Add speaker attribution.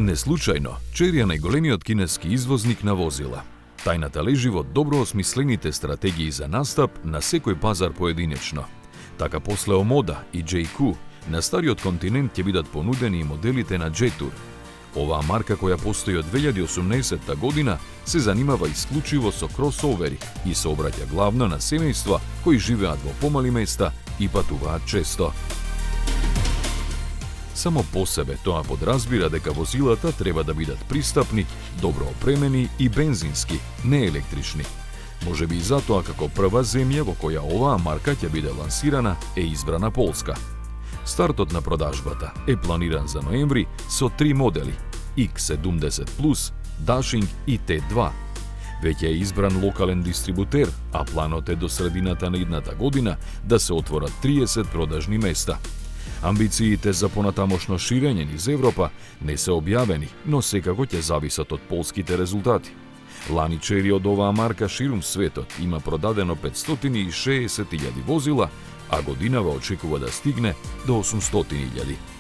Speaker 1: Не случајно, Chery е најголемиот кинески извозник на возила. Тајната лежи во добро осмислените стратегии за настап на секој пазар поединечно. Така после Омода и JQ, на стариот континент ќе бидат понудени и моделите на Jetour. Оваа марка која постои од 2018 година се занимава исклучиво со кросовери и се обраќа главно на семејства кои живеат во помали места и патуваат често. Само по себе тоа подразбира дека возилата треба да бидат пристапни, добро опремени и бензински, не електрични. Можеби и затоа како прва земја во која оваа марка ќе биде лансирана е избрана Полска. Стартот на продажбата е планиран за ноември со 3 модели X70+, Dashing и T2. Веќе е избран локален дистрибутер, а планот е до средината на идната година да се отворат 30 продажни места. Амбициите за понатамошно ширење низ Европа не се објавени, но секако ќе зависат од полските резултати. Лани Chery од оваа марка ширум светот има продадено 560.000 возила, а годинава очекува да стигне до 800.000.